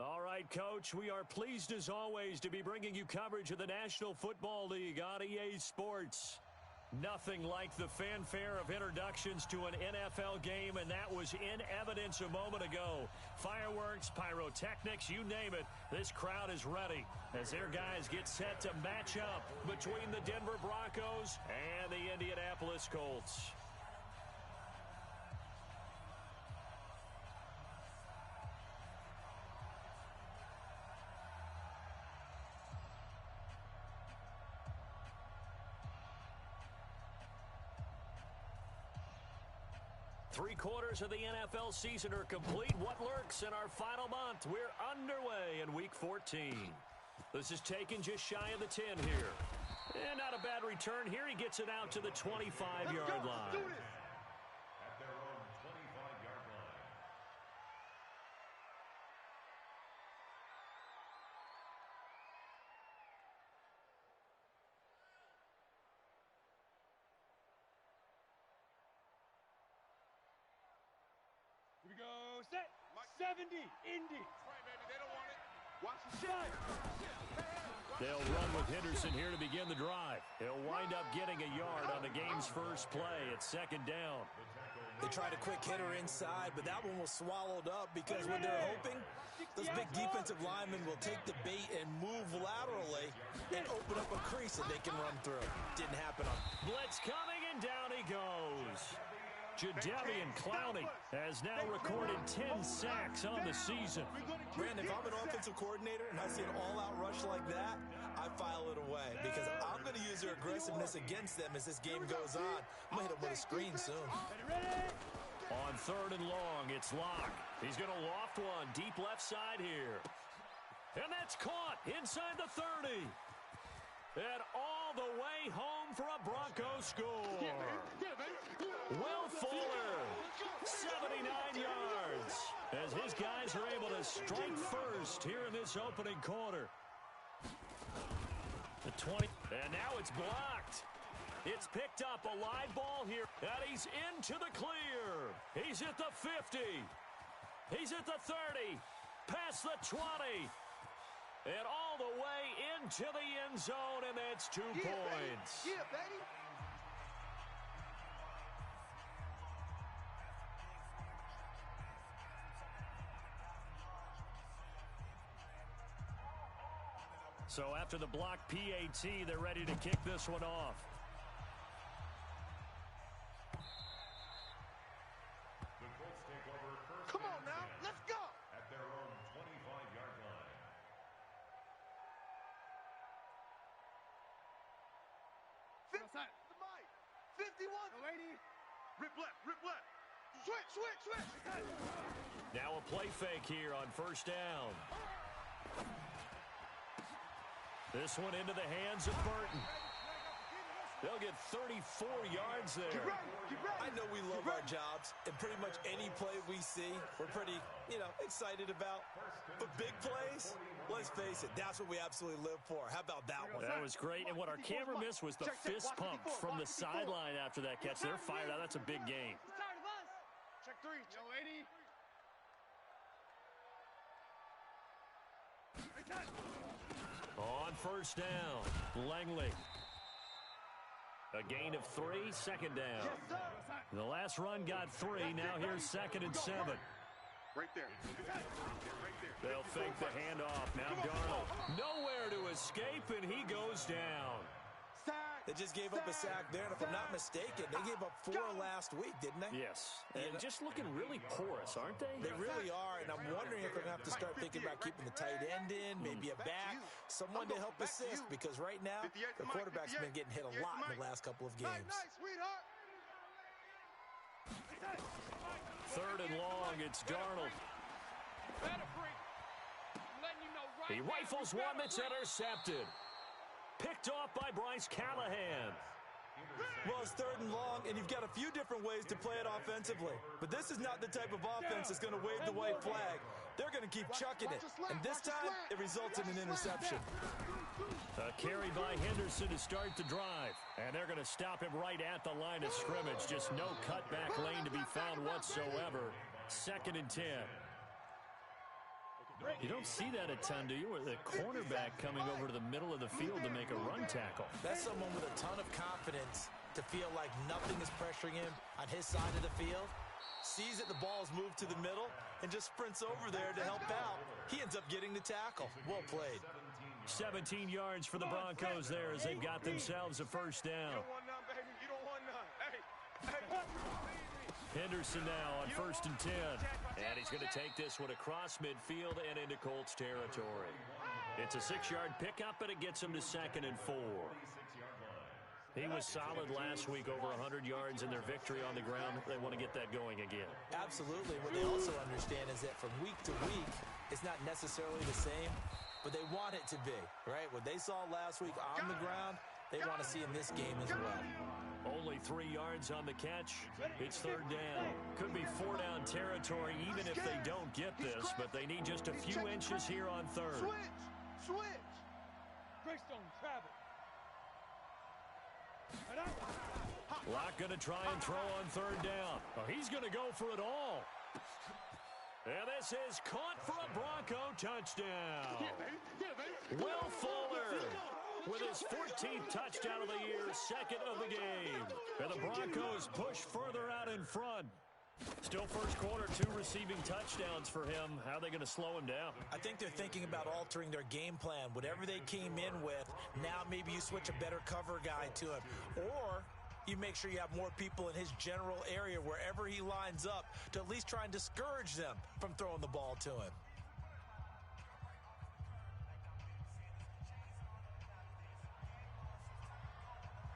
All right, Coach, we are pleased as always to be bringing you coverage of the National Football League on EA Sports. Nothing like the fanfare of introductions to an NFL game, and that was in evidence a moment ago. Fireworks, pyrotechnics, you name it, this crowd is ready as their guys get set to match up between the Denver Broncos and the Indianapolis Colts. Three-quarters of the NFL season are complete. What lurks in our final month? We're underway in Week 14. This is taken just shy of the 10 here. And not a bad return here. He gets it out to the 25-yard line. At their own 25-yard line. Here we go, set, 70, Indy. Right, baby, they don't want it. Watch the shot. They'll run with Henderson here to begin the drive. He'll wind up getting a yard on the game's first play at second down. They tried a quick hitter inside, but that one was swallowed up because what they're hoping, those big defensive linemen will take the bait and move laterally and open up a crease that they can run through. Didn't happen on. Blitz coming, and down he goes. Jadeveon Clowney has now recorded 10 sacks on the season. Brandon, if I'm an offensive coordinator and I see an all-out rush like that, I file it away because I'm going to use their aggressiveness against them as this game goes on. I'm going to hit them with a screen soon. On third and long, it's Locke. He's going to loft one deep left side here. And that's caught inside the 30. And all the way home for a Broncos score. Will Fuller, 79 yards, as his guys are able to strike first here in this opening quarter. The 20, and now it's blocked. It's picked up, a live ball here, and he's into the clear. He's at the 50. He's at the 30, past the 20. And all the way into the end zone, and that's 2 points. Yeah, baby. So after the block PAT, they're ready to kick this one off. The Colts take over first. Come on now, let's go. At their own 25-yard line. Outside. The mic. 51. No, 80. Rip left, rip left. Switch. Now a play fake here on first down. This one into the hands of Burton. They'll get 34 yards there. Get ready. I know we love our jobs, and pretty much any play we see, we're pretty, excited about. But big plays, let's face it, that's what we absolutely live for. How about that one? That was great, and what our camera missed was the fist pump from the sideline after that catch. They're fired out. That's a big gain. Tired of us. Check 3. Yo, 80. On first down, Langley. A gain of 3, second down. Yes, sir. The last run got 3. Now here's 2nd and 7. Right there. Right there. They'll fake the handoff. Now Darnold. Nowhere to escape, and he goes down. They just gave up a sack there, and if I'm not mistaken, they gave up 4 last week, didn't they? Yes. And just looking really porous, aren't they? They really are, and I'm wondering if they're going to have to start thinking about keeping the tight end in, maybe a back, someone to help assist, because right now, the quarterback's been getting hit a lot in the last couple of games. Nice, sweetheart. 3rd and long, it's Darnold. He rifles one that's intercepted. Picked off by Bryce Callahan. Well, it's 3rd and long, and you've got a few different ways to play it offensively. But this is not the type of offense that's going to wave the white flag. They're going to keep chucking it. And this time, it results in an interception. A carry by Henderson to start the drive. And they're going to stop him right at the line of scrimmage. Just no cutback lane to be found whatsoever. 2nd and 10. You don't see that a ton, do you? Where the cornerback coming over to the middle of the field to make a run tackle. That's someone with a ton of confidence to feel like nothing is pressuring him on his side of the field. Sees that the ball's moved to the middle and just sprints over there to help out. He ends up getting the tackle. Well played. 17 yards for the Broncos there as they've got themselves a first down. You don't want none, baby. You don't want none. Hey. Henderson now on 1st and 10. And he's going to take this one across midfield and into Colts territory. It's a 6-yard pickup, and it gets him to 2nd and 4. He was solid last week, over 100 yards in their victory on the ground. They want to get that going again. Absolutely. What they also understand is that from week to week, it's not necessarily the same, but they want it to be, right? What they saw last week on the ground, they want to see in this game as well. Only 3 yards on the catch. It's 3rd down. Could be 4-down territory even if they don't get this, but they need just a few inches here on 3rd. Switch. Greystone, travel. Locke going to try and throw on 3rd down. Oh, he's going to go for it all. And this is caught for a Bronco touchdown. Will Fuller with his 14th touchdown of the year, 2nd of the game. And the Broncos push further out in front. Still first quarter, 2 receiving touchdowns for him. How are they going to slow him down? I think they're thinking about altering their game plan. Whatever they came in with, now maybe you switch a better cover guy to him. Or you make sure you have more people in his general area wherever he lines up to at least try and discourage them from throwing the ball to him.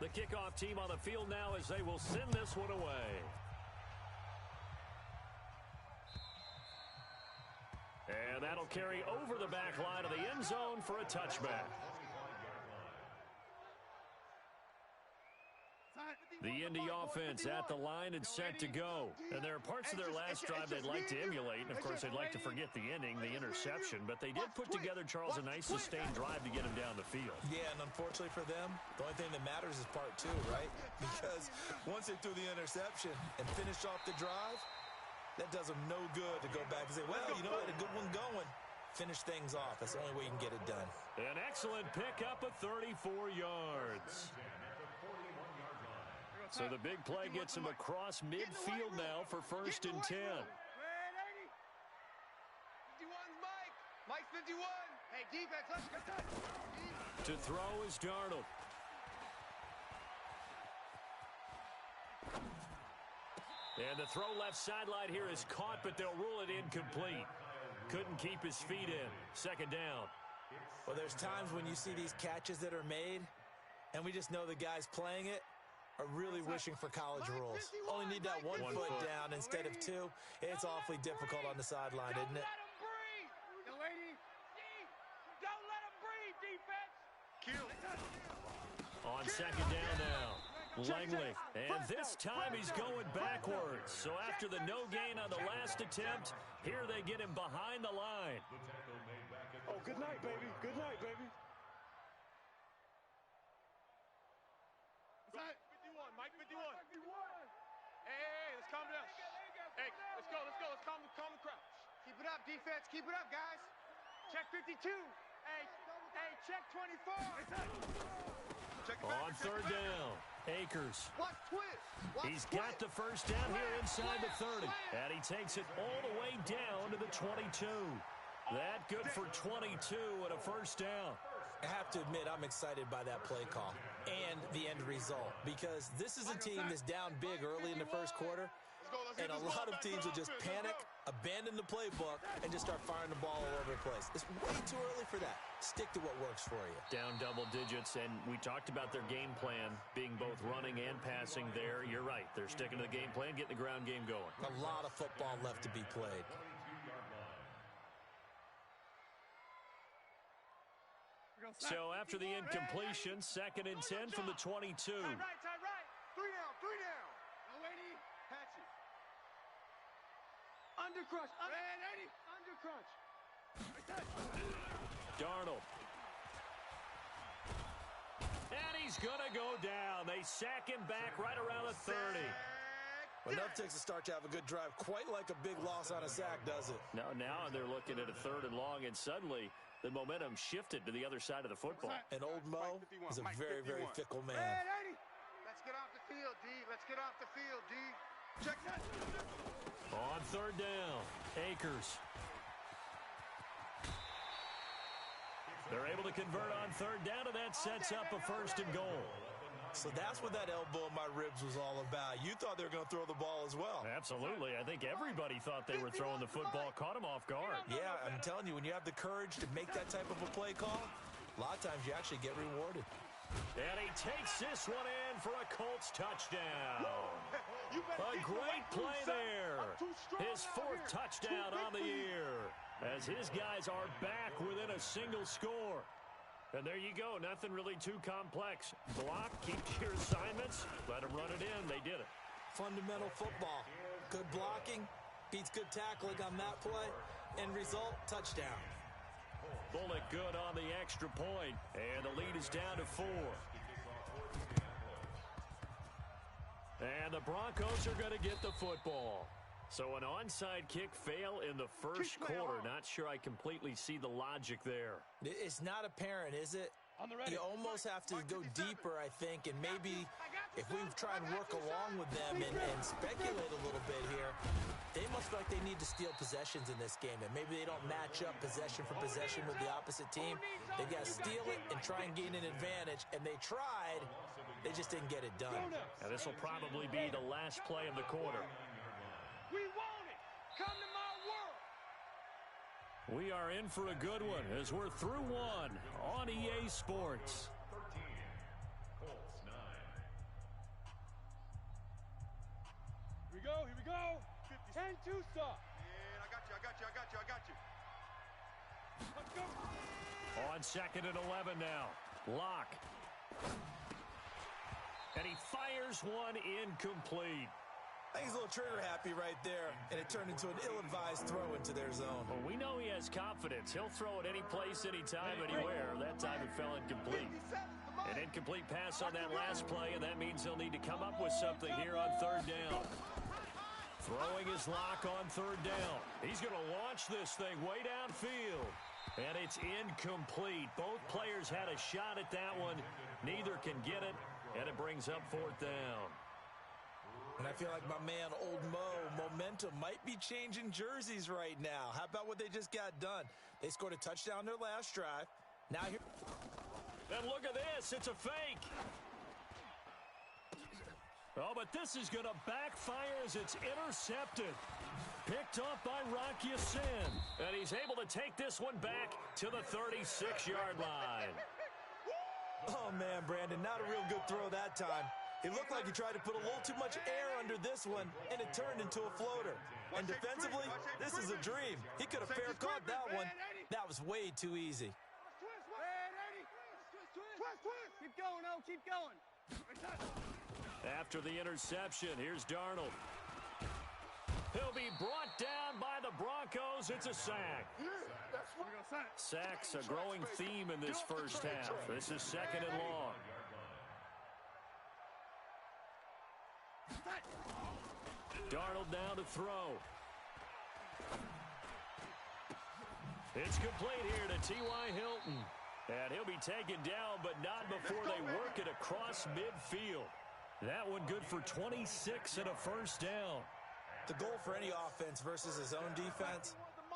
The kickoff team on the field now as they will send this one away. And that'll carry over the back line of the end zone for a touchback. The Indy offense at the line and set to go. And there are parts of their last drive they'd like to emulate. And, of course, they'd like to forget the ending, the interception. But they did put together, Charles, a nice sustained drive to get him down the field. Yeah, and unfortunately for them, the only thing that matters is part 2, right? Because once they threw the interception and finished off the drive, that does them no good to go back and say, well, you know, I had a good one going. Finish things off. That's the only way you can get it done. An excellent pickup of 34 yards. So the big play gets him across midfield now for 1st and 10. 51's Mike. Mike's 51. Hey, defense, let's go. To throw is Darnold. And the throw left sideline here is caught, but they'll rule it incomplete. Couldn't keep his feet in. 2nd down. Well, there's times when you see these catches that are made, and we just know the guys playing it are really wishing for college rules. Only need that one foot down instead of 2. It's awfully difficult on the sideline, isn't it? Don't let him breathe, defense. On 2nd down now. Langley, and this time he's going backwards. So after the no gain on the last attempt, here they get him behind the line. Oh, good night, baby. Good night, baby. Mike 51. Hey, let's calm down. Hey, let's go. Let's calm the crowd. Keep it up, defense. Keep it up, guys. Check 52. Hey, check 24. On 3rd down, Akers. Watch twist. He's got the first down here inside the 30. And he takes it all the way down to the 22. That good for 22 and a first down. I have to admit, I'm excited by that play call and the end result, because this is a team that's down big early in the first quarter, and a lot of teams will just panic, abandon the playbook, and just start firing the ball all over the place. It's way too early for that. Stick to what works for you. Down double digits, and we talked about their game plan being both running and passing there. You're right. They're sticking to the game plan, getting the ground game going. A lot of football left to be played. So after the incompletion, 2nd and 10 from the 22. Side right. 3 down. Now, Eddie, patch it. Under crunch. Under crunch. Darnold. And he's going to go down. They sack him back right around the 30. Enough takes a start to have a good drive, quite like a big loss on a sack, does it? Now they're looking at a 3rd and long, and suddenly the momentum shifted to the other side of the football. And old Mo is a very, very fickle man. Let's get off the field, D. Let's get off the field, D. Check that. On 3rd down, Akers. They're able to convert on 3rd down, and that sets up a 1st and goal. So that's what that elbow in my ribs was all about. You thought they were going to throw the ball as well. Absolutely. I think everybody thought they were throwing the football, caught him off guard. Yeah, I'm telling you, when you have the courage to make that type of a play call, a lot of times you actually get rewarded. And he takes this one in for a Colts touchdown. A great play there. His 4th touchdown on the year, as his guys are back within a single score. And there you go. Nothing really too complex. Block, keep to your assignments, let them run it in. They did it. Fundamental football. Good blocking beats good tackling on that play. End result, touchdown. Bullock good on the extra point, and the lead is down to 4. And the Broncos are going to get the football. So an onside kick fail in the first quarter. Not sure I completely see the logic there. It's not apparent, is it? You almost have to go deeper, I think, and maybe if we try and work along with them and speculate a little bit here, they must feel like they need to steal possessions in this game, and maybe they don't match up possession for possession with the opposite team. They've got to steal it and try and gain an advantage, and they tried. They just didn't get it done. Now this will probably be the last play of the quarter. We want it. Come to my world. We are in for a good one as we're through one on EA Sports. 13. Colts 9. Here we go. Here we go. 10-2 stop. Man, I got you. Let's go. On 2nd and 11 now. Lock. And he fires one incomplete. I think he's a little trigger happy right there, and it turned into an ill-advised throw into their zone. Well, we know he has confidence. He'll throw it any place, anytime, anywhere. That time it fell incomplete. An incomplete pass on that last play, and that means he'll need to come up with something here on 3rd down. Throwing his lock on 3rd down. He's going to launch this thing way downfield. And it's incomplete. Both players had a shot at that one. Neither can get it, and it brings up 4th down. And I feel like my man, Old Mo, momentum might be changing jerseys right now. How about what they just got done? They scored a touchdown their last drive. Now here. And look at this. It's a fake. Oh, but this is going to backfire as it's intercepted. Picked off by Rocky Sin. And he's able to take this one back to the 36-yard line. Oh, man, Brandon, not a real good throw that time. It looked like he tried to put a little too much air under this one, and it turned into a floater. And defensively, this is a dream. He could have fair caught that one. That was way too easy. Twist. Keep going, O. Keep going. After the interception, here's Darnold. He'll be brought down by the Broncos. It's a sack. Sacks a growing theme in this first half. This is 2nd and long. Darnold now to throw. It's complete here to T.Y. Hilton. And he'll be taken down, but not before they work it across midfield. That one good for 26 and a 1st down. The goal for any offense versus his own defense,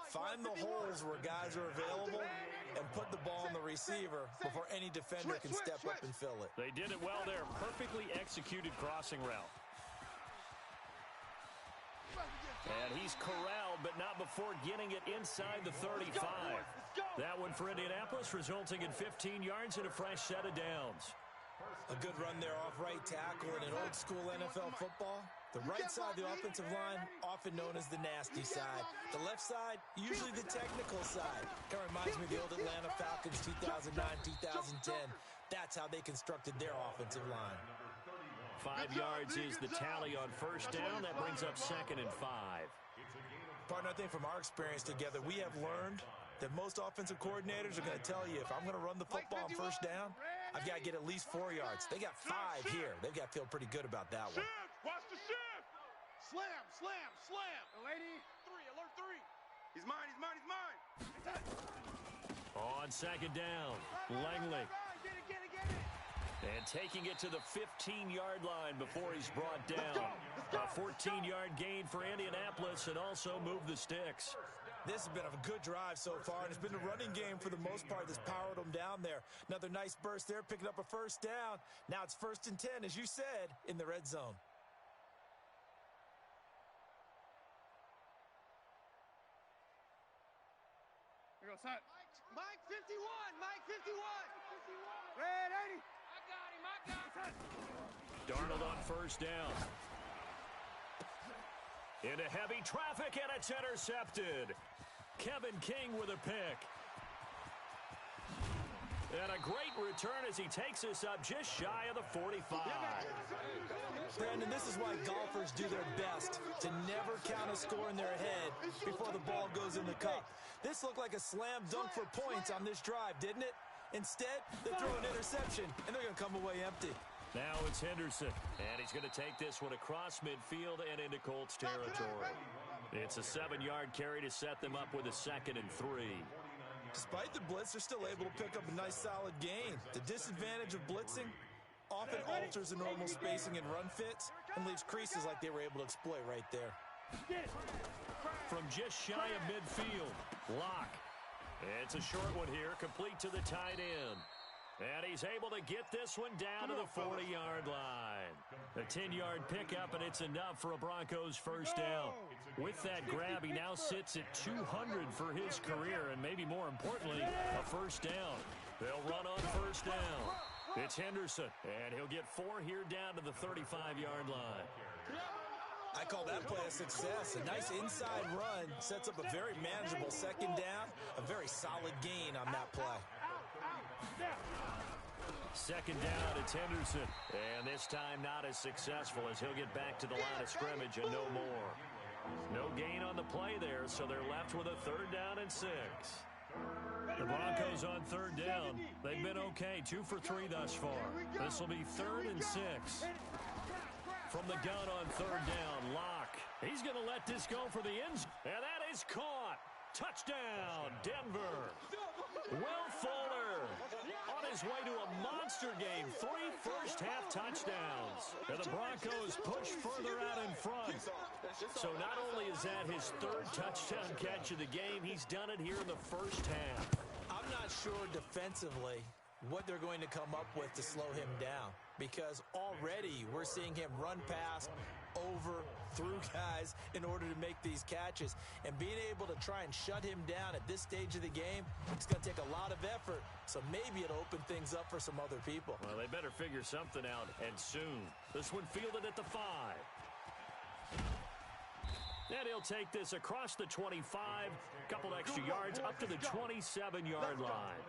find the holes where guys are available and put the ball on the receiver before any defender can step up and fill it. They did it well there. Perfectly executed crossing route. And he's corralled, but not before getting it inside the 35. That one for Indianapolis, resulting in 15 yards and a fresh set of downs. A good run there off right tackle in an old-school NFL football. The right side of the offensive line, often known as the nasty side. The left side, usually the technical side. Kind of reminds me of the old Atlanta Falcons 2009-2010. That's how they constructed their offensive line. 5 yards is the tally on 1st down. That brings up 2nd and 5. Partner, I think from our experience together, we have learned that most offensive coordinators are going to tell you, if I'm going to run the football on 1st down, I've got to get at least 4 yards. They got 5 here. They've got to feel pretty good about that one. Watch the shift. Slam, slam. Lady. 3, alert 3. He's mine, he's mine, he's mine. On second down, Langley. Get it. And taking it to the 15-yard line before he's brought down. A 14-yard gain for Indianapolis and also move the sticks. This has been a good drive so far, and it's been a running game for the most part that's powered them down there. Another nice burst there, picking up a first down. Now it's 1st and 10, as you said, in the red zone. Here goes, son. Mike 51, Mike 51. Red 80. I got him. Darnold on first down. Into heavy traffic, and it's intercepted. Kevin King with a pick. And a great return as he takes us up just shy of the 45. Brandon, this is why golfers do their best to never count a score in their head before the ball goes in the cup. This looked like a slam dunk for points on this drive, didn't it? Instead, they throw an interception, and they're going to come away empty. Now it's Henderson, and he's going to take this one across midfield and into Colts territory. It's a 7-yard carry to set them up with a 2nd and 3. Despite the blitz, they're still able to pick up a nice solid gain. The disadvantage of blitzing often alters the normal spacing and run fits and leaves creases like they were able to exploit right there. From just shy of midfield, Locke. It's a short one here, complete to the tight end. And he's able to get this one down to the 40-yard line. A 10-yard pickup, and it's enough for a Broncos first down. With that grab, he now sits at 200 for his career, and maybe more importantly, a first down. They'll run on first down. It's Henderson, and he'll get 4 here down to the 35-yard line. I call that play a success. A nice inside run sets up a very manageable 2nd down, a very solid gain on that play. 2nd down, it's Henderson. And this time not as successful as he'll get back to the line of scrimmage and no more. No gain on the play there, so they're left with a 3rd down and 6. The Broncos on 3rd down. They've been okay, 2 for 3 thus far. This will be 3rd and 6. From the gun on 3rd down, Locke. He's going to let this go for the end zone. And that is caught. Touchdown, Denver. Will Fuller on his way to a monster game. 3 first-half touchdowns. And the Broncos push further out in front. So not only is that his 3rd touchdown catch of the game, he's done it here in the first half. I'm not sure defensively what they're going to come up with to slow him down, because already we're seeing him run past, over, through guys in order to make these catches. And being able to try and shut him down at this stage of the game, it's going to take a lot of effort. So maybe it'll open things up for some other people. Well, they better figure something out, and soon. This one fielded at the 5. And he'll take this across the 25, couple extra yards up to the 27-yard line.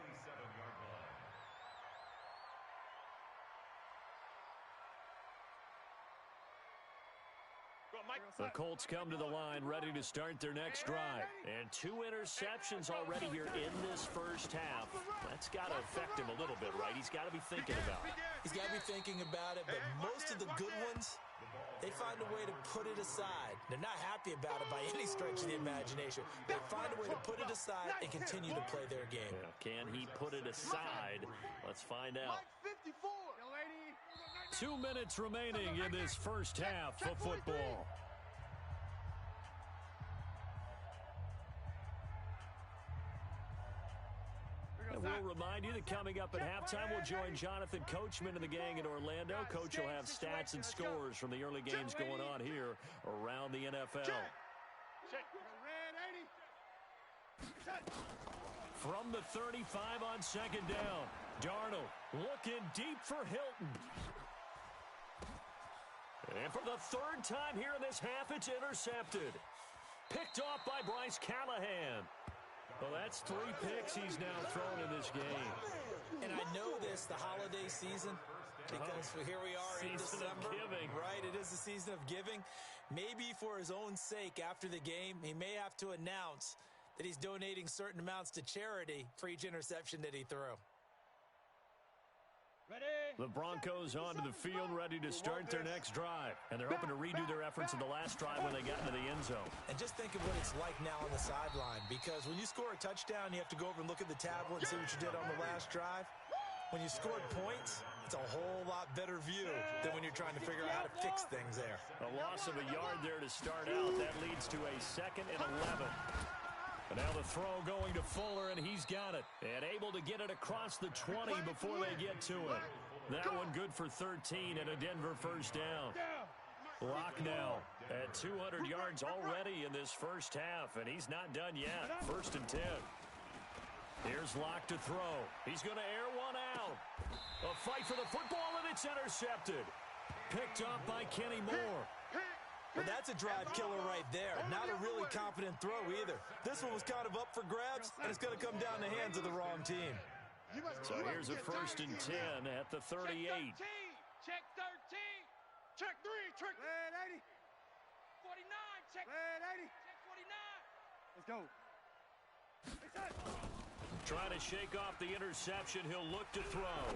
The Colts come to the line ready to start their next drive. And 2 interceptions already here in this first half. That's got to affect him a little bit, right? He's got to be thinking about it. He's got to be thinking about it, but most of the good ones, they find a way to put it aside. They're not happy about it by any stretch of the imagination. They find a way to put it aside and continue to play their game. Yeah, can he put it aside? Let's find out. 2 minutes remaining in this first half of football. And we'll remind you that coming up at halftime, we'll join Jonathan Coachman and the gang in Orlando. Coach will have stats and scores from the early games going on here around the NFL. From the 35 on 2nd down, Darnold looking deep for Hilton. And for the 3rd time here in this half, it's intercepted. Picked off by Bryce Callahan. Well, that's 3 picks he's now thrown in this game. And I know this, the holiday season, because here we are in December. Season of giving. Right, it is the season of giving. Maybe for his own sake after the game, he may have to announce that he's donating certain amounts to charity for each interception that he threw. The Broncos onto the field ready to start their next drive. And they're hoping to redo their efforts in the last drive when they got into the end zone. And just think of what it's like now on the sideline, because when you score a touchdown, you have to go over and look at the tablet and see what you did on the last drive. When you scored points, it's a whole lot better view than when you're trying to figure out how to fix things there. A loss of a yard there to start out. That leads to a 2nd and 11. And now the throw going to Fuller, and he's got it. And able to get it across the 20 before they get to it. That one good for 13 and a Denver first down. Lock now at 200 yards already in this first half, and he's not done yet. 1st and 10. Here's Lock to throw. He's going to air one out. A fight for the football, and it's intercepted. Picked up by Kenny Moore. Well, that's a drive killer right there. Not a really confident throw either. This one was kind of up for grabs, and it's going to come down the hands of the wrong team. So here's a 1st and 10 at the 38. Check 13. Check 3. Check 80. 49. Check 80. Check 49. Let's go. Trying to shake off the interception. He'll look to throw.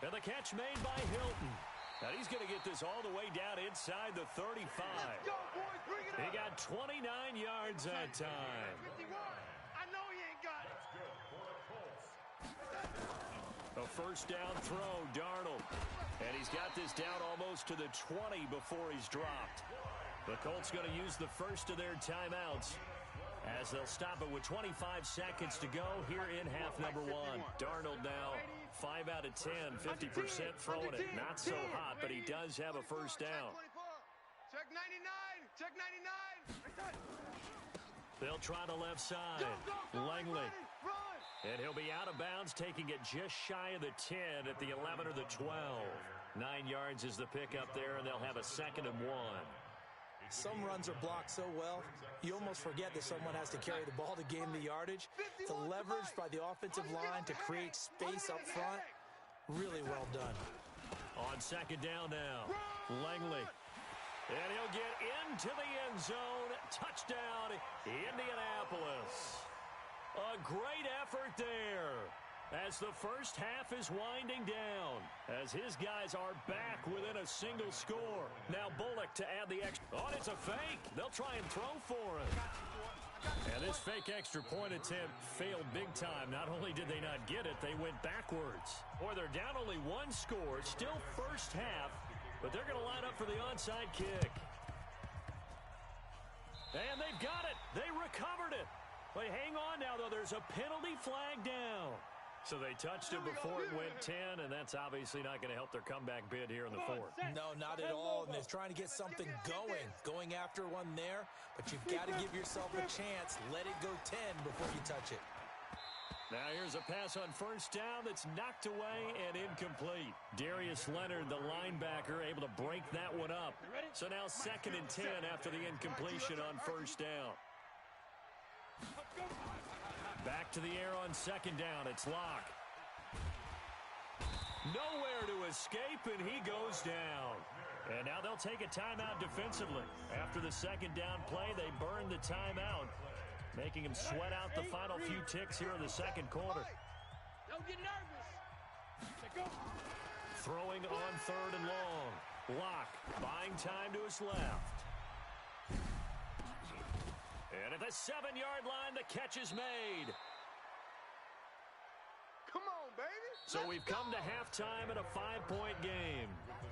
And the catch made by Hilton. Now he's going to get this all the way down inside the 35. Let's go, boys. Bring it He up. got 29 yards that time. 51. I know he ain't got it. A first down throw, Darnold. And he's got this down almost to the 20 before he's dropped. The Colts going to use the first of their timeouts as they'll stop it with 25 seconds to go here in half number 1. Darnold now 5 out of 10, 50% throwing it. Not so hot, but he does have a first down. Check 99. Check 99. They'll try the left side. Langley. And he'll be out of bounds, taking it just shy of the 10 at the 11 or the 12. 9 yards is the pickup there, and they'll have a 2nd and 1. Some runs are blocked so well, you almost forget that someone has to carry the ball to gain the yardage. The leverage by the offensive line to create space up front, really well done. On 2nd down now, Langley. And he'll get into the end zone. Touchdown, Indianapolis. A great effort there as the first half is winding down, as his guys are back within a single score. Now Bullock to add the extra. Oh, it's a fake. They'll try and throw for it. And this fake extra point attempt failed big time. Not only did they not get it, they went backwards. Or they're down only 1 score, still first half, but they're going to line up for the onside kick. And they've got it. They recovered it. But hang on now, though. There's a penalty flag down. So they touched it before it went 10, and that's obviously not going to help their comeback bid here in the 4th. No, not at all. And they're trying to get something going after one there. But you've got to give yourself a chance. Let it go 10 before you touch it. Now here's a pass on first down that's knocked away and incomplete. Darius Leonard, the linebacker, able to break that one up. So now 2nd and 10 after the incompletion on first down. Back to the air on 2nd down. It's Locke. Nowhere to escape, and he goes down. And now they'll take a timeout defensively. After the 2nd down play, they burn the timeout, making him sweat out the final few ticks here in the 2nd quarter. Don't get nervous. Throwing on 3rd and long. Locke buying time to his left. And at the 7-yard line, the catch is made. Come on, baby. So we've come to halftime in a 5-point game.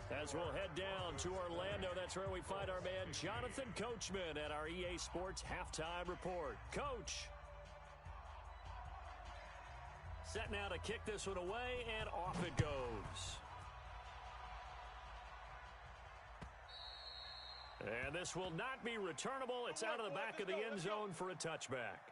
As we'll head down to Orlando, that's where we find our man Jonathan Coachman at our EA Sports Halftime Report. Coach. Set now to kick this one away, and off it goes. And this will not be returnable. It's out of the back of the end zone for a touchback.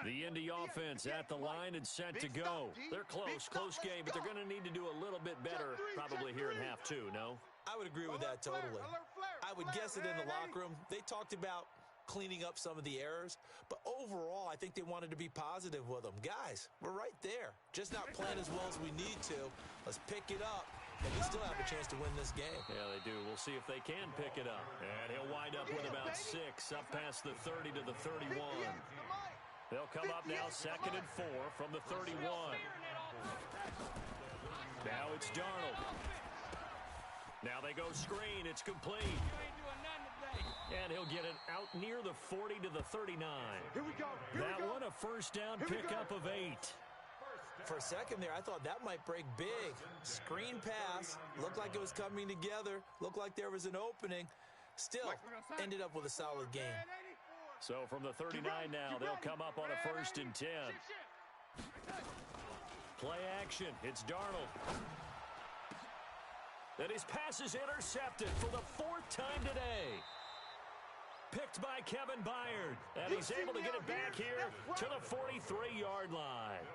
The Indy offense at the line and set to go. They're close game, but they're going to need to do a little bit better probably here in half 2, no? I would agree with that totally. I would guess it in the locker room. They talked about cleaning up some of the errors, but overall, I think they wanted to be positive with them. Guys, we're right there. Just not playing as well as we need to. Let's pick it up and they still have a chance to win this game. Yeah, they do. We'll see if they can pick it up. And he'll wind up with about 6 up past the 30 to the 31. They'll come up now 2nd and 4 from the 31. Now it's Darnold. Now they go screen. It's complete. And he'll get it out near the 40 to the 39. Here we go. That one a first down pickup of 8. For a second there, I thought that might break big. Screen pass. Looked like it was coming together. Looked like there was an opening. Still, ended up with a solid game. So from the 39 now, they'll come up on a 1st and 10. Play action. It's Darnold. And his pass is intercepted for the 4th time today. Picked by Kevin Byard. And he's able to get it back here to the 43-yard line.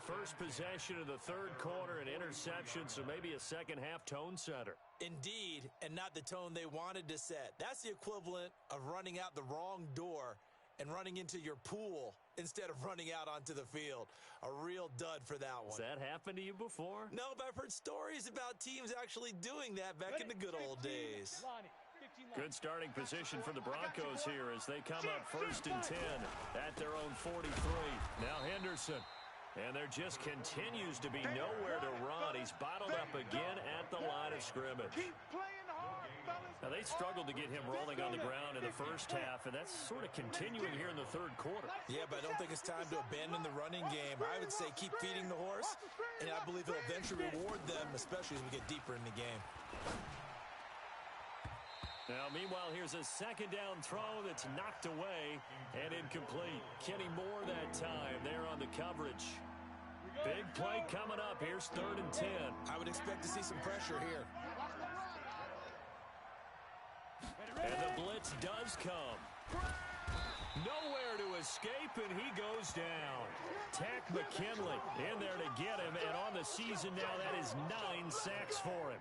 First possession of the 3rd quarter, an interception, so maybe a second-half tone setter. Indeed, and not the tone they wanted to set. That's the equivalent of running out the wrong door and running into your pool instead of running out onto the field. A real dud for that one. Has that happened to you before? No, but I've heard stories about teams actually doing that back in the good old days. Good starting position for the Broncos here as they come up 1st and 10 at their own 43. Now Henderson. And there just continues to be nowhere to run. He's bottled up again at the line of scrimmage. Now, they struggled to get him rolling on the ground in the first half, and that's sort of continuing here in the 3rd quarter. Yeah, but I don't think it's time to abandon the running game. I would say keep feeding the horse, and I believe he'll eventually reward them, especially as we get deeper in the game. Now, meanwhile, here's a 2nd down throw that's knocked away and incomplete. Kenny Moore that time there on the coverage. Big play coming up. Here's 3rd and 10. I would expect to see some pressure here. And the blitz does come. Nowhere to escape, and he goes down. Tack McKinley in there to get him, and on the season now, that is 9 sacks for him.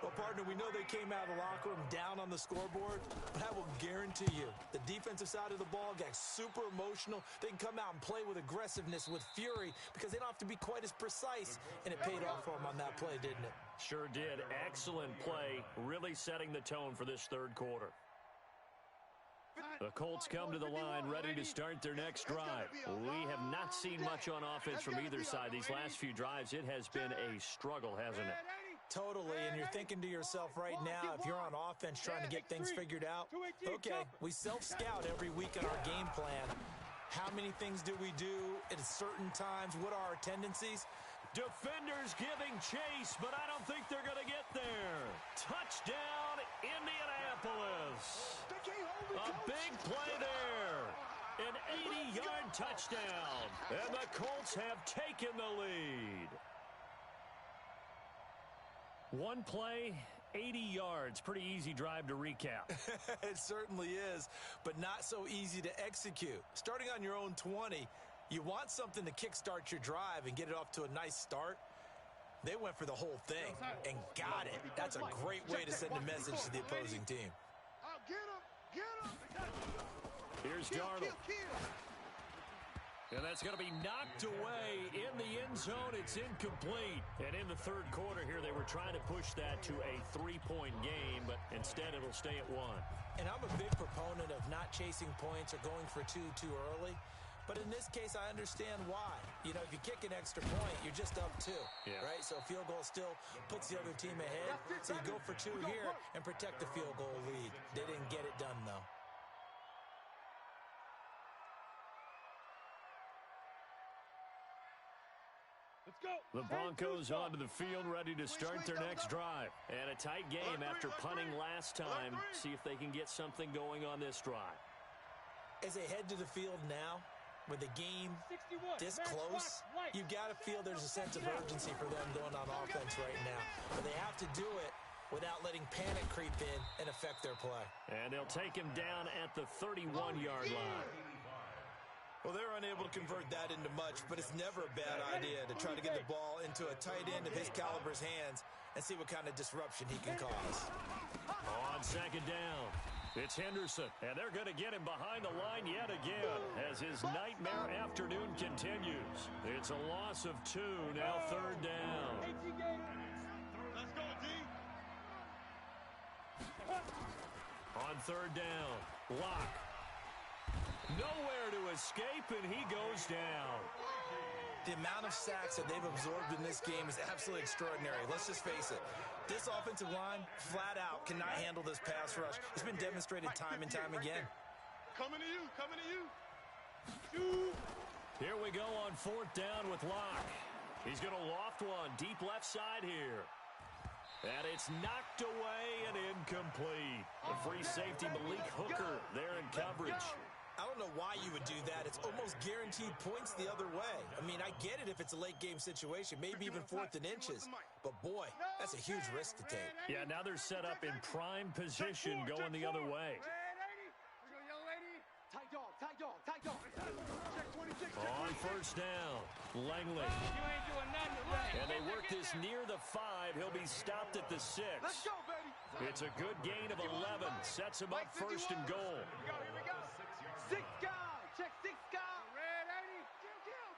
Well, partner, we know they came out of the locker room down on the scoreboard, but I will guarantee you the defensive side of the ball got super emotional. They can come out and play with aggressiveness, with fury, because they don't have to be quite as precise, and it paid off for them on that play, didn't it? Sure did. Excellent play, really setting the tone for this 3rd quarter. The Colts come to the line ready to start their next drive. We have not seen much on offense from either side. These last few drives, it has been a struggle, hasn't it? Totally, and you're thinking to yourself right now, if you're on offense trying to get things figured out, okay, we self-scout every week in our game plan. How many things do we do at certain times? What are our tendencies? Defenders giving chase, but I don't think they're going to get there. Touchdown, Indianapolis. A big play there. An 80-yard touchdown, and the Colts have taken the lead. One play, 80 yards. Pretty easy drive to recap. It certainly is, but not so easy to execute. Starting on your own 20, you want something to kickstart your drive and get it off to a nice start. They went for the whole thing and got it. That's a great way to send a message to the opposing team. Here's Darnold. And that's going to be knocked away in the end zone. It's incomplete. And in the 3rd quarter here, they were trying to push that to a 3-point game, but instead it'll stay at 1. And I'm a big proponent of not chasing points or going for two too early. But in this case, I understand why. You know, if you kick an extra point, you're just up 2, right? So a field goal still puts the other team ahead. So you go for 2 here and protect the field goal lead. They didn't get it done, though. The Broncos onto the field, ready to start their next drive. And a tight game after punting last time. See if they can get something going on this drive. As they head to the field now, with the game this close, you got to feel there's a sense of urgency for them going on offense right now. But they have to do it without letting panic creep in and affect their play. And they'll take him down at the 31-yard line. Well, they're unable to convert that into much, but it's never a bad idea to try to get the ball into a tight end of his caliber's hands and see what kind of disruption he can cause. On 2nd down, it's Henderson, and they're going to get him behind the line yet again as his nightmare afternoon continues. It's a loss of 2, now 3rd down. On third down, Lock. Nowhere to escape, and he goes down. The amount of sacks that they've absorbed in this game is absolutely extraordinary. Let's just face it. This offensive line, flat out, cannot handle this pass rush. It's been demonstrated time and time again. Coming to you, coming to you. Here we go on fourth down with Lock. He's going to loft one deep left side here. And it's knocked away and incomplete. The free safety, Malik Hooker, there in coverage. I don't know why you would do that. It's almost guaranteed points the other way. I mean, I get it if it's a late game situation, maybe even 4th and inches. But boy, that's a huge risk to take. Yeah, now they're set up in prime position going the other way. On first down, Langley. And they work this near the 5. He'll be stopped at the 6. It's a good gain of 11. Sets him up first and goal. Here we go. 6 guys. Check 6 guys. Red 80. Kill.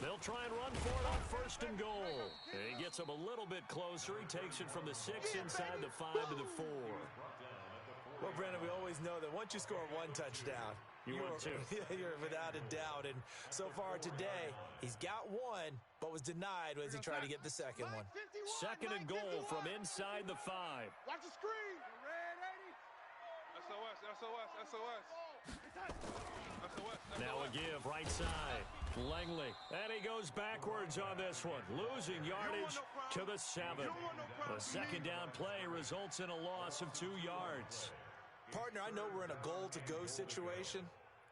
They'll try and run for it on first and goal. And he gets him a little bit closer. He takes it from the 6 inside the 5 to the 4. Well, Brandon, we always know that once you score one touchdown, you're without a doubt. And so far today, he's got one, but was denied as he tried to get the second one. Second and goal from inside the 5. Watch the screen. Red 80. SOS. Now a give, right side. Langley. And he goes backwards on this one. Losing yardage to the 7. The second down play results in a loss of 2 yards. Partner, I know we're in a goal-to-go situation,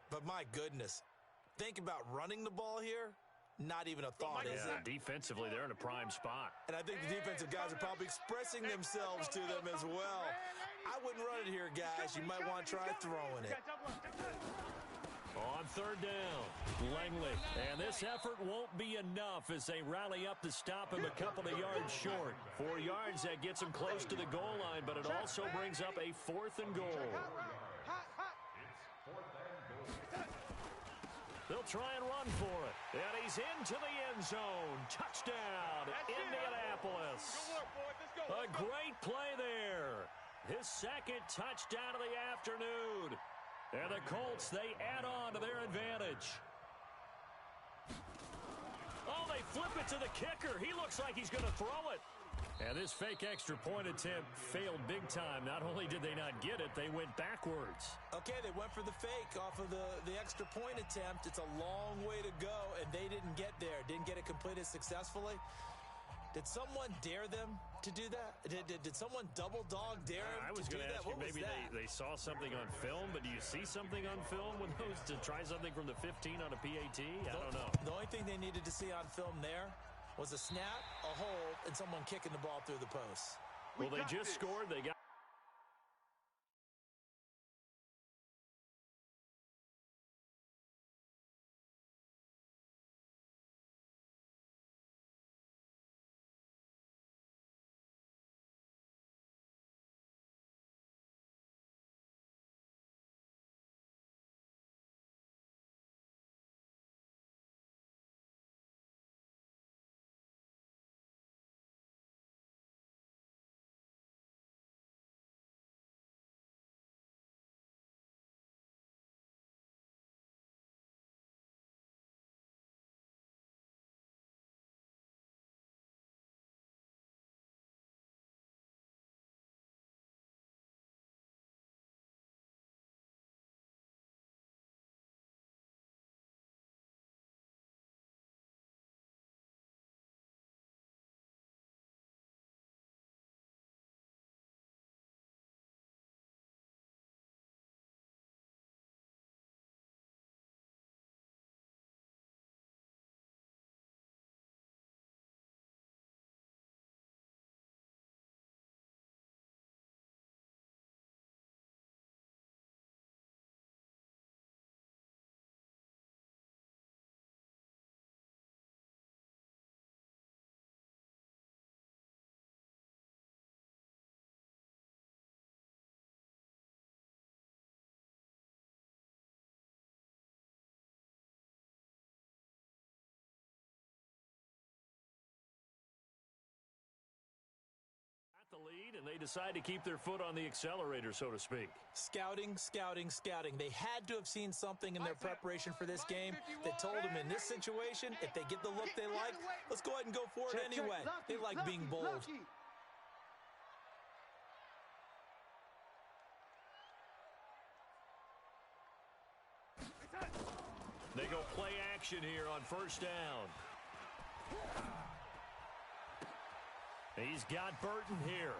but my goodness. Think about running the ball here. Not even a thought, is it? Defensively, they're in a prime spot. And I think the defensive guys are probably expressing themselves to them as well. I wouldn't run it here, guys. You might want to try throwing it. On third down, Langley. And this effort won't be enough as they rally up to stop him a couple of yards short. 4 yards, that gets him close to the goal line, but it also brings up a 4th and goal. They'll try and run for it. And he's into the end zone. Touchdown, Indianapolis. A great play there. His second touchdown of the afternoon. And the Colts, they add on to their advantage. Oh, they flip it to the kicker. He looks like he's going to throw it. And this fake extra point attempt failed big time. Not only did they not get it, they went backwards. Okay, they went for the fake off of the extra point attempt. It's a long way to go, and they didn't get there. Didn't get it completed successfully. Did someone dare them to do that? Did someone double dog dare them I was to do going to that? ask you, What maybe was that? they saw something on film, but do you see something on film with those to try something from the 15 on a PAT? I don't know. The only thing they needed to see on film there was a snap, a hold, and someone kicking the ball through the post. Well, they just scored. They got And they decide to keep their foot on the accelerator, so to speak. Scouting, scouting, scouting. They had to have seen something in their preparation for this game that told them in this situation, if they get the look they like, let's go ahead and go for it anyway. They like being bold. They go play action here on first down. He's got Burton here.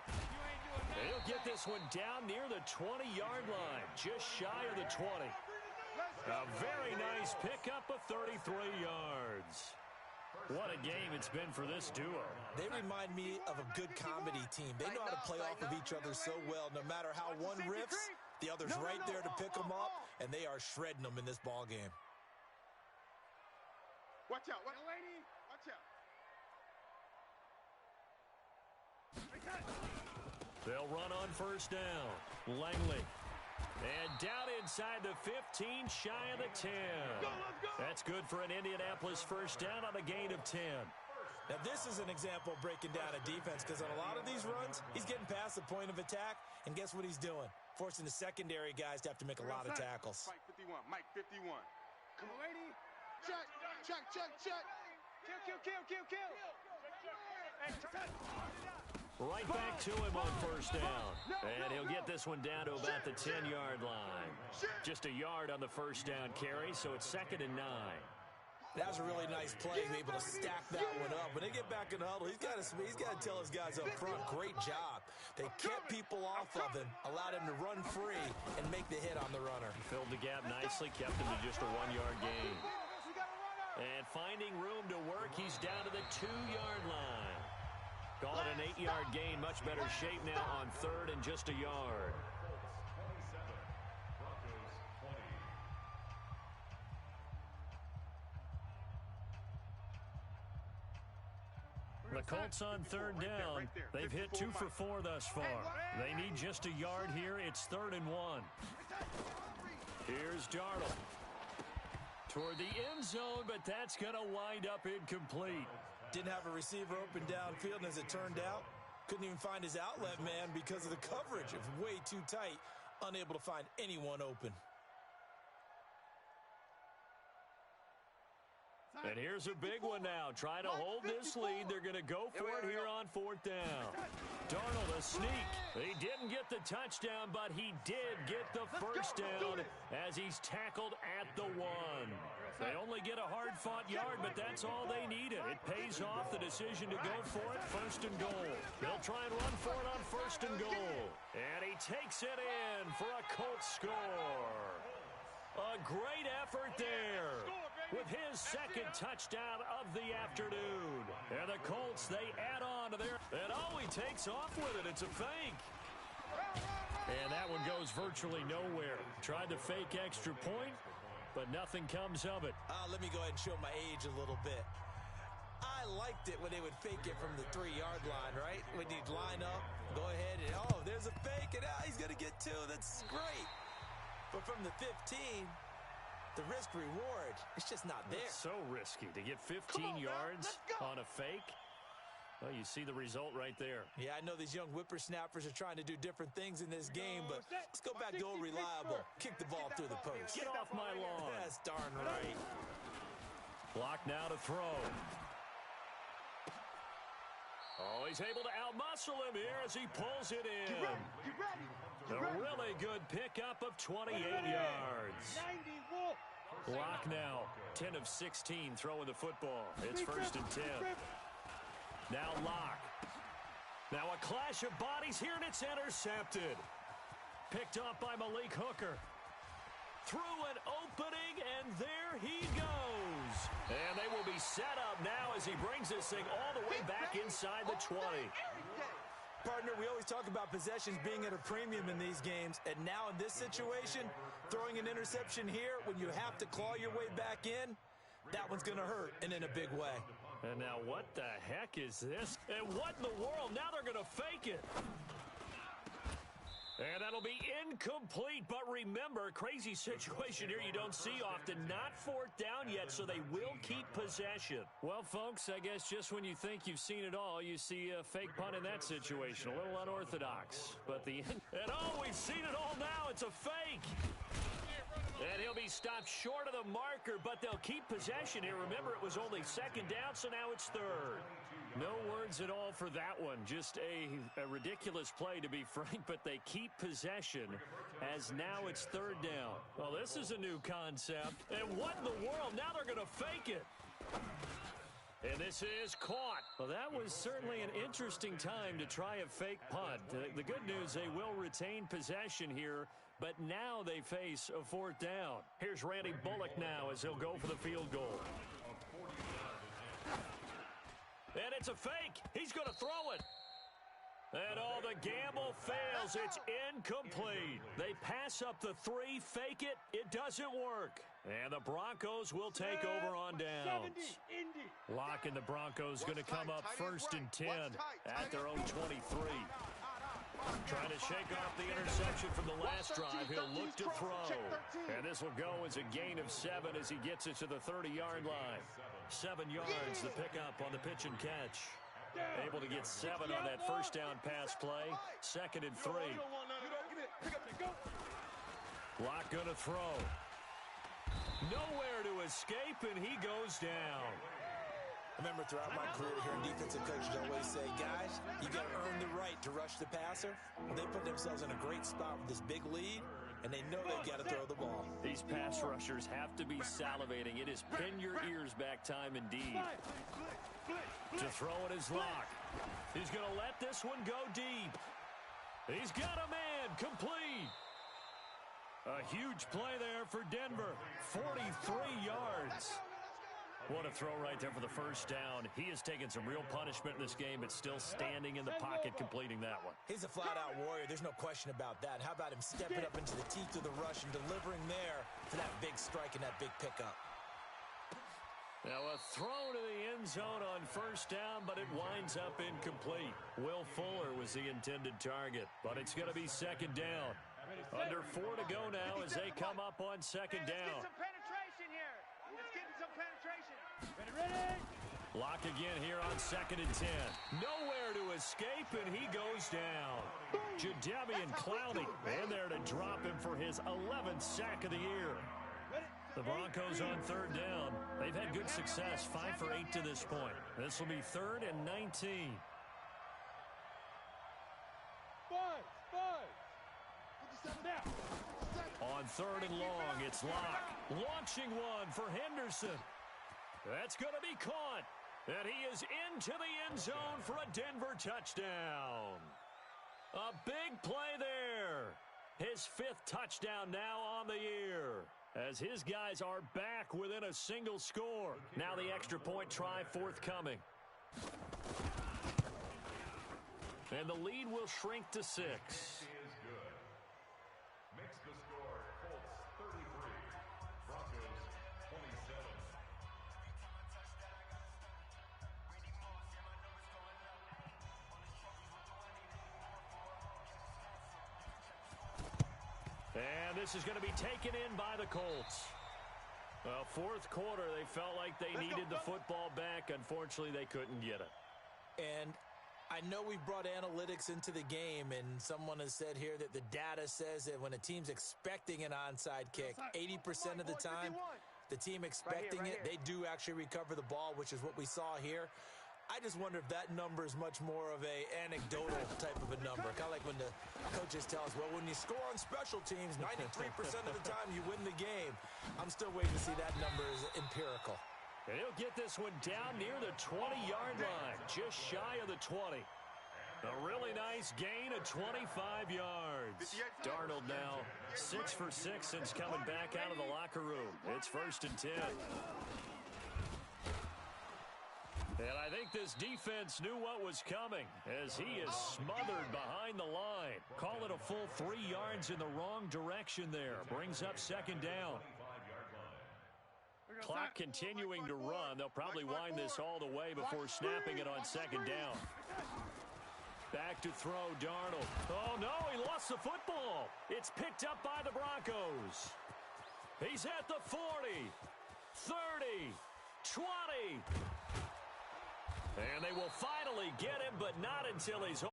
He'll get this one down near the 20-yard line, just shy of the 20. A very nice pickup of 33 yards. What a game it's been for this duo. They remind me of a good comedy team. They know how to play off of each other so well. No matter how one riffs, the other's right there to pick them up, and they are shredding them in this ball game. Watch out. Watch out. They'll run on first down. Langley. And down inside the 15, shy of the 10. That's good for an Indianapolis first down on a gain of 10. Now, this is an example of breaking down a defense because on a lot of these runs, he's getting past the point of attack, and guess what he's doing? Forcing the secondary guys to have to make a lot of tackles. Mike 51. Mike 51. Come on, lady. Check. Kill. Hey, Right back to him on first down. And he'll get this one down to about the 10-yard line. Just a yard on the first down carry, so it's 2nd and 9. That was a really nice play, be able to stack that one up. When they get back in the huddle, he's got to tell his guys up front, great job. They kept people off of him, allowed him to run free, and make the hit on the runner. Filled the gap nicely, kept him to just a 1-yard gain. And finding room to work, he's down to the 2-yard line. Call it an 8-yard gain. Much better shape now on 3rd and just a yard. The Colts on 3rd down. They've hit 2 for 4 thus far. They need just a yard here. It's 3rd and 1. Here's Darnold. Toward the end zone, but that's going to wind up incomplete. Didn't have a receiver open downfield, and as it turned out, couldn't even find his outlet man because of the coverage. It was way too tight, unable to find anyone open. And here's a big one now. Trying to hold this lead. They're going to go for it here on 4th down. Darnold, a sneak. He didn't get the touchdown, but he did get the first down as he's tackled at the 1. They only get a hard-fought yard, but that's all they needed. It pays off the decision to go for it, 1st and goal. They'll try and run for it on 1st and goal. And he takes it in for a Colts score. A great effort there with his 2nd touchdown of the afternoon. And the Colts, they add on to their... And he takes off with it. It's a fake. And that one goes virtually nowhere. Tried to fake extra point, but nothing comes of it. Let me go ahead and show my age a little bit. I liked it when they would fake it from the 3-yard line, right? When you'd line up, go ahead and, there's a fake, and he's going to get 2. That's great. But from the 15, the risk-reward, it's just not there. It's so risky to get 15 yards on a fake. Well, you see the result right there. Yeah, I know these young whippersnappers are trying to do different things in this game, but let's go back to old reliable. Kick the ball through the post. Get off my lawn. That's darn right. Block now to throw. Oh, he's able to outmuscle him here as he pulls it in. Get ready. A really good pickup of 28 yards. Block now. 10 of 16 throwing the football. It's 1st and 10. Now Locke. Now a clash of bodies here, and it's intercepted. Picked up by Malik Hooker. Through an opening, and there he goes. And they will be set up now as he brings this thing all the way back inside the 20. Partner, we always talk about possessions being at a premium in these games, and now in this situation, throwing an interception here when you have to claw your way back in, that one's going to hurt, and in a big way. And now what the heck is this? And what in the world? Now they're going to fake it. And that'll be incomplete, but remember, crazy situation here you don't see often. Not fourth down yet, so they will keep possession. Well, folks, I guess just when you think you've seen it all, you see a fake punt in that situation. A little unorthodox. But and oh, we've seen it all now. It's a fake. And he'll be stopped short of the marker, but they'll keep possession here. Remember, it was only second down, so now it's third. No words at all for that one. Just a ridiculous play, to be frank, but they keep possession as now it's third down. Well, this is a new concept. And what in the world? Now they're going to fake it. And this is caught. Well, that was certainly an interesting time to try a fake punt. The good news, they will retain possession here, but now they face a fourth down. Here's Randy Bullock now as he'll go for the field goal. And it's a fake. He's going to throw it. And oh, the gamble fails. It's incomplete. They pass up the three, fake it. It doesn't work. And the Broncos will take over on downs. Locke and the Broncos going to come up first and 10 at their own 23. Trying to shake off the interception from the last drive. He'll look to throw. And this will go as a gain of 7 as he gets it to the 30-yard line. 7 yards, the pickup on the pitch and catch. Able to get 7 on that first down pass play. Second and 3. Locke going to throw. Nowhere to escape, and he goes down. I remember throughout my career here in defensive coaches always say, guys, you got to earn the right to rush the passer. Well, they put themselves in a great spot with this big lead, and they know they've got to throw the ball. These pass rushers have to be salivating. It is pin your ears back time indeed. To throw it is Locke. He's going to let this one go deep. He's got a man complete. A huge play there for Denver. 43 yards. What a throw right there for the first down. He has taken some real punishment in this game, but still standing in the pocket completing that one. He's a flat-out warrior. There's no question about that. How about him stepping up into the teeth of the rush and delivering there for that big strike and that big pickup? Now a throw to the end zone on first down, but it winds up incomplete. Will Fuller was the intended target, but it's going to be second down. Under 4 to go now as they come up on second down. Let's get some penetration here. Let's get some penetration. Ready? Locke again here on second and 10. Nowhere to escape, and he goes down. Jadeveon Clowney in there to drop him for his 11th sack of the year. The Broncos on third down. They've had good success, 5 for 8 to this point. This will be 3rd and 19. On 3rd and long, it's Locke. Launching one for Henderson. That's going to be caught. And he is into the end zone for a Denver touchdown. A big play there. His 5th touchdown now on the year, as his guys are back within a single score. Now the extra point try forthcoming. And the lead will shrink to 6. And this is going to be taken in by the Colts. Well, 4th quarter, they felt like they needed the football back. Unfortunately, they couldn't get it. And I know we've brought analytics into the game, and someone has said here that the data says that when a team's expecting an onside kick, 80% of the time, the team expecting it, they do actually recover the ball, which is what we saw here. I just wonder if that number is much more of a anecdotal type of a number. Kind of like when the coaches tell us, well, when you score on special teams, 93% of the time you win the game. I'm still waiting to see that number is empirical. And he'll get this one down near the 20-yard line, just shy of the 20. A really nice gain of 25 yards. Darnold now 6 for 6 since coming back out of the locker room. It's 1st and 10. And I think this defense knew what was coming as he is smothered behind the line. Call it a full 3 yards in the wrong direction there. Brings up second down. Clock continuing to run. They'll probably wind this all the way before snapping it on second down. Back to throw, Darnold. Oh, no, he lost the football. It's picked up by the Broncos. He's at the 40, 30, 20. And they will finally get him, but not until he's home.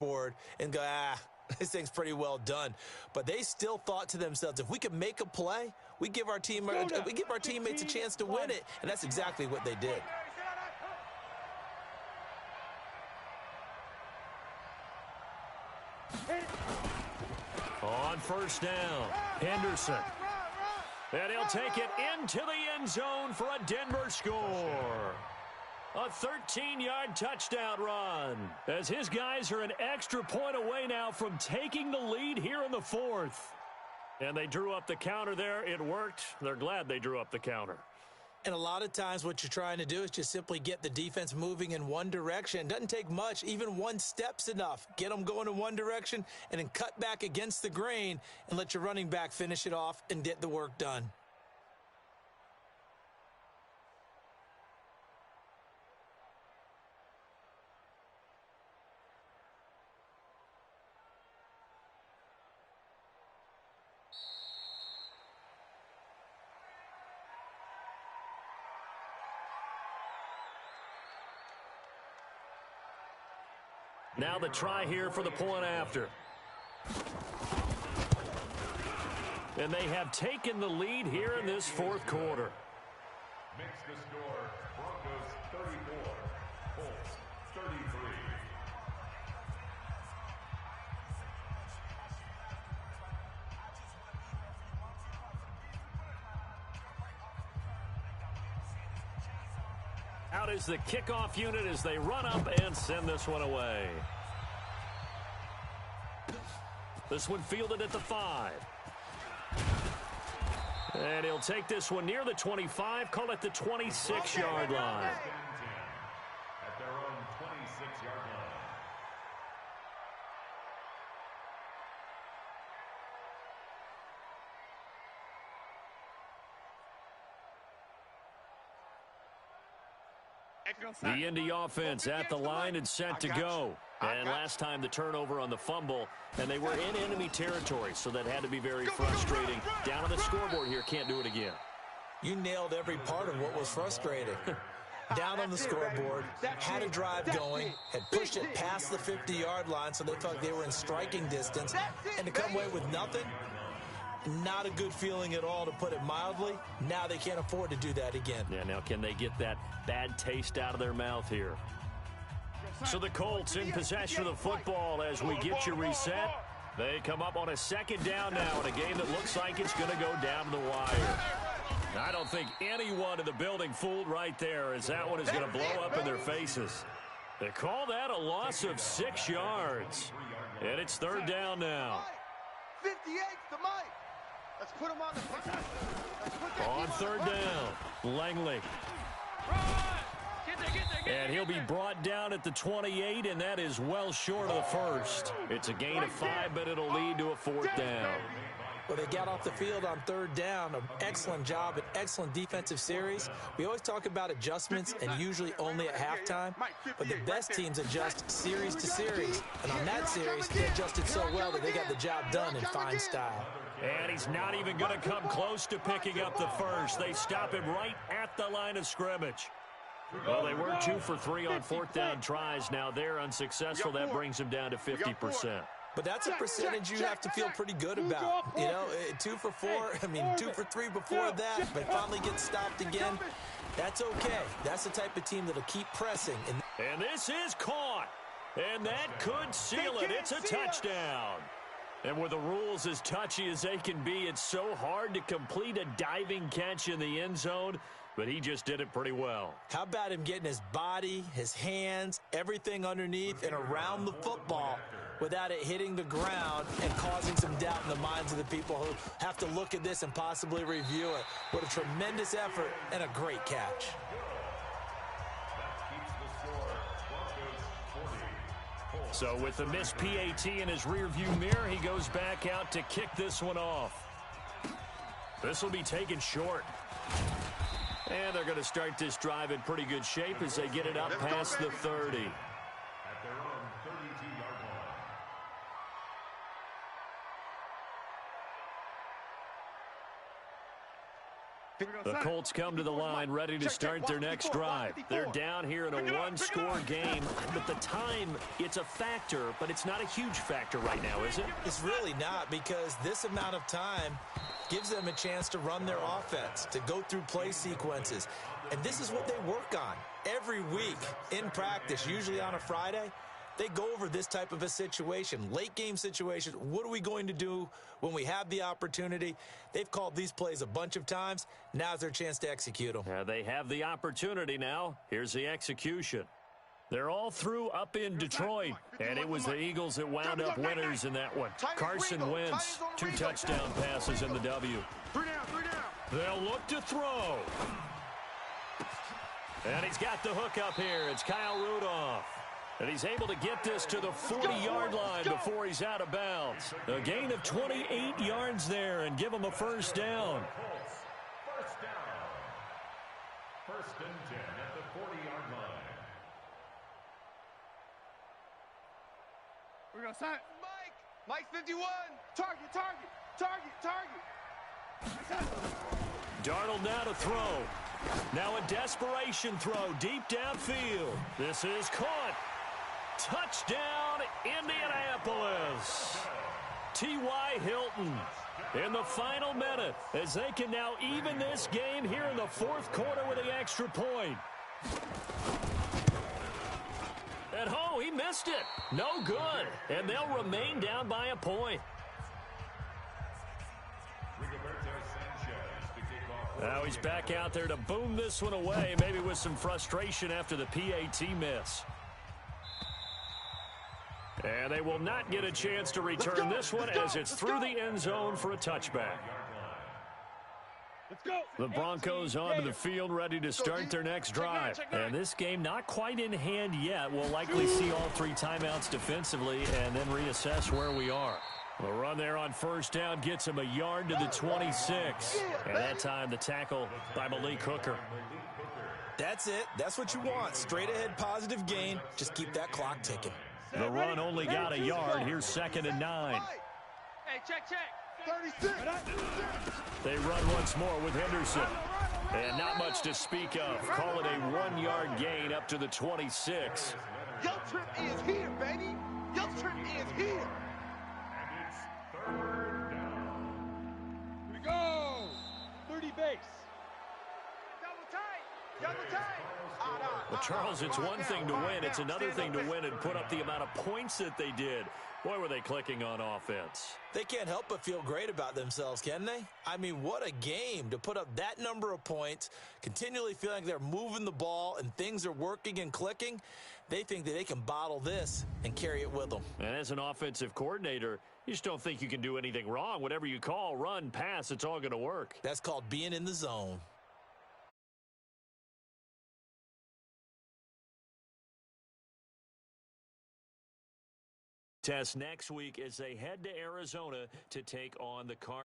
Board and go, this thing's pretty well done. But they still thought to themselves, if we can make a play, we give our teammates a chance to win it. And that's exactly what they did. On first down, Henderson. And he'll take it into the end zone for a Denver score. A 13-yard touchdown run, as his guys are an extra point away now from taking the lead here in the fourth. And they drew up the counter there. It worked. They're glad they drew up the counter. And a lot of times what you're trying to do is just simply get the defense moving in one direction. It doesn't take much. Even one step's enough. Get them going in one direction and then cut back against the grain and let your running back finish it off and get the work done. Now the try here for the point after. And they have taken the lead here in this fourth quarter. Makes the score Broncos 34, Colts 33. Out is the kickoff unit as they run up and send this one away. This one fielded at the 5. And he'll take this one near the 25, call it the 26-yard line. At their own 26-yard line. The Indy offense at the line and set to go. And last time the turnover on the fumble, and they were in enemy territory, so that had to be very frustrating. Down on the scoreboard here, can't do it again. You nailed every part of what was frustrating. Down on the scoreboard, had a drive going, had pushed it past the 50-yard line so they felt they were in striking distance, and to come away with nothing, not a good feeling at all, to put it mildly. Now they can't afford to do that again. Yeah, now can they get that bad taste out of their mouth here? So the Colts in possession of the football as we get you reset. They come up on a second down now in a game that looks like it's going to go down to the wire. I don't think anyone in the building fooled right there, as that one is going to blow up in their faces. They call that a loss of 6 yards. And it's third down now. 58 to Mike. Let's put him on the On third down, Langley. And he'll be brought down at the 28, and that is well short of the first. It's a gain of 5, but it'll lead to a fourth down. Well, they got off the field on third down. An excellent job, an excellent defensive series. We always talk about adjustments, and usually only at halftime. But the best teams adjust series to series. And on that series, they adjusted so well that they got the job done in fine style. And he's not even going to come close to picking up the first. They stop him right at the line of scrimmage. Well, they were 2 for 3 on fourth down tries. Now they're unsuccessful. That brings them down to 50%. But that's a percentage you have to feel pretty good about. You know, 2 for 4, 2 for 3 before that, but finally get stopped again. That's okay. That's the type of team that'll keep pressing. And this is caught. And that could seal it. It's a touchdown. And with the rules as touchy as they can be, it's so hard to complete a diving catch in the end zone, but he just did it pretty well. How about him getting his body, his hands, everything underneath and around the football without it hitting the ground and causing some doubt in the minds of the people who have to look at this and possibly review it. What a tremendous effort and a great catch. That keeps the score Broncos 40, Colts So with the missed PAT in his rearview mirror, he goes back out to kick this one off. This will be taken short. And they're going to start this drive in pretty good shape as they get it up past the 30. At their own 32-yard line. The Colts come to the line ready to start their next drive. They're down here in a one-score game, but the time, it's a factor, but it's not a huge factor right now, is it? It's really not, because this amount of time gives them a chance to run their offense, to go through play sequences. And this is what they work on every week in practice, usually on a Friday. They go over this type of a situation, late game situation. What are we going to do when we have the opportunity? They've called these plays a bunch of times. Now's their chance to execute them. They have the opportunity now. Here's the execution. They're all through up in Detroit, and it was the Eagles that wound up winners in that one. Carson Wentz, 2 touchdown passes in the W. 3 down, 3 down. They'll look to throw. And he's got the hook up here. It's Kyle Rudolph. And he's able to get this to the 40-yard line before he's out of bounds. A gain of 28 yards there and give him a first down. First down. First and 10 at the 40-yard line. We're going to sign it. Mike 51. Target, target, target, target. Darnold now to throw. Now a desperation throw deep downfield. This is caught. Touchdown, Indianapolis. T.Y. Hilton in the final minute as they can now even this game here in the fourth quarter with the extra point. At home, he missed it. No good. And they'll remain down by a point. Now he's back out there to boom this one away, maybe with some frustration after the PAT miss. And they will not get a chance to return this one as it's through the end zone for a touchback. Let's go. The Broncos onto the field ready to start their next drive. And this game not quite in hand yet. We'll likely see all 3 timeouts defensively and then reassess where we are. The run there on first down gets him a yard to the 26. And that time the tackle by Malik Hooker. That's it. That's what you want. Straight ahead positive gain. Just keep that clock ticking. The run only got a yard. Here's 2nd and 9. Hey, check. 36. They run once more with Henderson. And not much to speak of. Call it a 1-yard gain up to the 26. Yo trip is here, baby. Yo trip is here. And it's 3rd down. Here we go. 30 base. Double tight. Well, Charles, it's one thing to win. It's another thing to win and put up the amount of points that they did. Boy, were they clicking on offense. They can't help but feel great about themselves, can they? I mean, what a game to put up that number of points, continually feeling like they're moving the ball and things are working and clicking. They think that they can bottle this and carry it with them. And as an offensive coordinator, you just don't think you can do anything wrong. Whatever you call, run, pass, it's all going to work. That's called being in the zone. Test next week as they head to Arizona to take on the Cardinals.